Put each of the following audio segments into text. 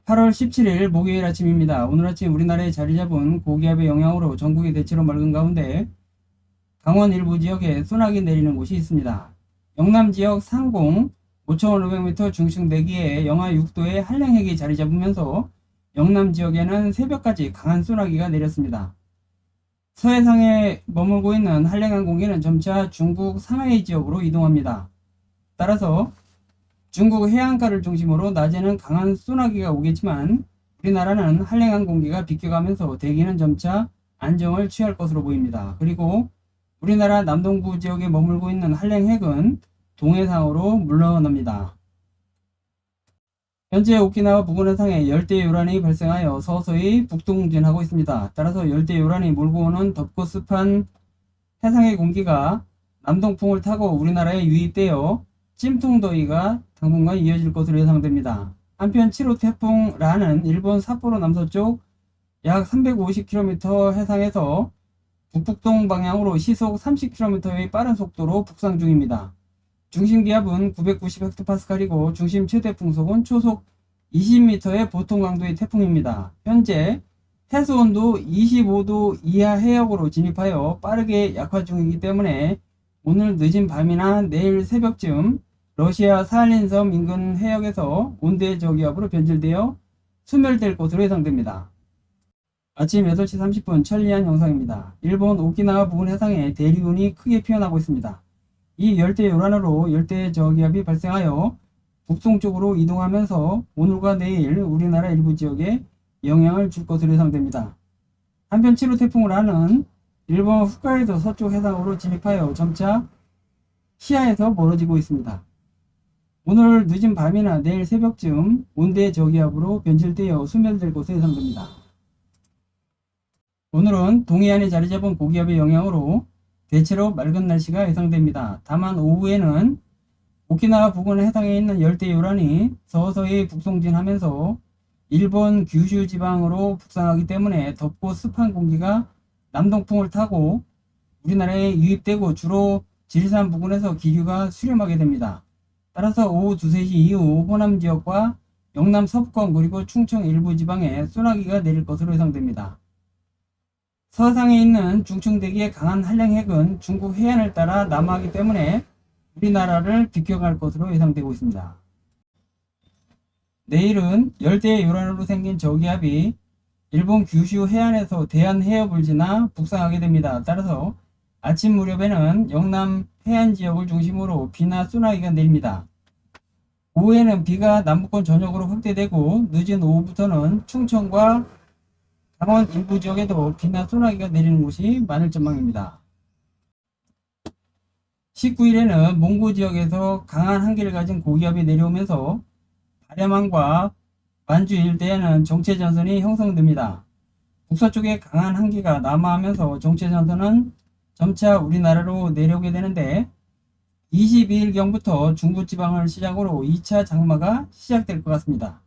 8월 17일 목요일 아침입니다. 오늘 아침 우리나라에 자리 잡은 고기압의 영향으로 전국이 대체로 맑은 가운데 강원 일부 지역에 소나기 내리는 곳이 있습니다. 영남 지역 상공 5,500m 중층 대기에 영하 6도의 한량핵이 자리 잡으면서 영남 지역에는 새벽까지 강한 소나기가 내렸습니다. 서해상에 머물고 있는 한량한 공기는 점차 중국 상하이 지역으로 이동합니다. 따라서 중국 해안가를 중심으로 낮에는 강한 소나기가 오겠지만 우리나라는 한량한 공기가 비껴가면서 대기는 점차 안정을 취할 것으로 보입니다. 그리고 우리나라 남동부 지역에 머물고 있는 한량핵은 동해상으로 물러납니다. 현재 오키나와 부근 해상에 열대요란이 발생하여 서서히 북동진하고 있습니다. 따라서 열대요란이 몰고 오는 덥고 습한 해상의 공기가 남동풍을 타고 우리나라에 유입되어 찜통더위가 당분간 이어질 것으로 예상됩니다. 한편 7호 태풍 라는 일본 삿포로 남서쪽 약 350km 해상에서 북북동 방향으로 시속 30km의 빠른 속도로 북상 중입니다. 중심 기압은 990헥토파스칼이고 중심 최대 풍속은 초속 20m의 보통 강도의 태풍입니다. 현재 해수온도 25도 이하 해역으로 진입하여 빠르게 약화 중이기 때문에 오늘 늦은 밤이나 내일 새벽쯤 러시아 사할린 섬 인근 해역에서 온대 저기압으로 변질되어 소멸될 것으로 예상됩니다. 아침 8시 30분 천리안 영상입니다. 일본 오키나와 부근 해상에 대리운이 크게 피어나고 있습니다. 이 열대 요란으로 열대 저기압이 발생하여 북동쪽으로 이동하면서 오늘과 내일 우리나라 일부 지역에 영향을 줄 것으로 예상됩니다. 한편 7호 태풍 라는 일본 홋카이도 서쪽 해상으로 진입하여 점차 시야에서 멀어지고 있습니다. 오늘 늦은 밤이나 내일 새벽쯤 온대 저기압으로 변질되어 소멸될 것으로 예상됩니다. 오늘은 동해안에 자리 잡은 고기압의 영향으로 대체로 맑은 날씨가 예상됩니다. 다만 오후에는 오키나와 부근 해상에 있는 열대요란이 서서히 북송진하면서 일본 규슈 지방으로 북상하기 때문에 덥고 습한 공기가 남동풍을 타고 우리나라에 유입되고 주로 지리산 부근에서 기류가 수렴하게 됩니다. 따라서 오후 2, 3시 이후 호남 지역과 영남 서부권 그리고 충청 일부 지방에 소나기가 내릴 것으로 예상됩니다. 서상에 있는 중층대기의 강한 한량핵은 중국 해안을 따라 남하하기 때문에 우리나라를 비껴갈 것으로 예상되고 있습니다. 내일은 열대 요란으로 생긴 저기압이 일본 규슈 해안에서 대한 해협을 지나 북상하게 됩니다. 따라서 아침 무렵에는 영남 해안 지역을 중심으로 비나 소나기가 내립니다. 오후에는 비가 남부권 전역으로 확대되고 늦은 오후부터는 충청과 강원 일부 지역에도 비나 소나기가 내리는 곳이 많을 전망입니다. 19일에는 몽고 지역에서 강한 한기를 가진 고기압이 내려오면서 바레만과 만주 일대에는 정체전선이 형성됩니다. 북서쪽에 강한 한기가 남하하면서 정체전선은 점차 우리나라로 내려오게 되는데 22일경부터 중부지방을 시작으로 2차 장마가 시작될 것 같습니다.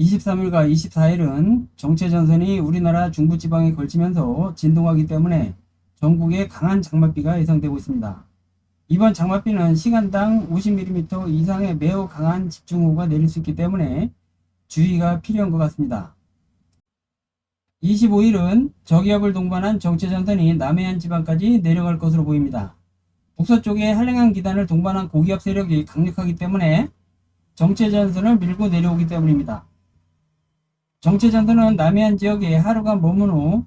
23일과 24일은 정체전선이 우리나라 중부지방에 걸치면서 진동하기 때문에 전국에 강한 장맛비가 예상되고 있습니다. 이번 장맛비는 시간당 50mm 이상의 매우 강한 집중호우가 내릴 수 있기 때문에 주의가 필요한 것 같습니다. 25일은 저기압을 동반한 정체전선이 남해안 지방까지 내려갈 것으로 보입니다. 북서쪽에 한랭한 기단을 동반한 고기압 세력이 강력하기 때문에 정체전선을 밀고 내려오기 때문입니다. 정체전선은 남해안 지역에 하루간 머문 후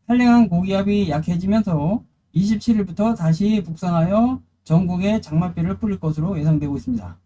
한랭한 고기압이 약해지면서 27일부터 다시 북상하여 전국에 장맛비를 뿌릴 것으로 예상되고 있습니다.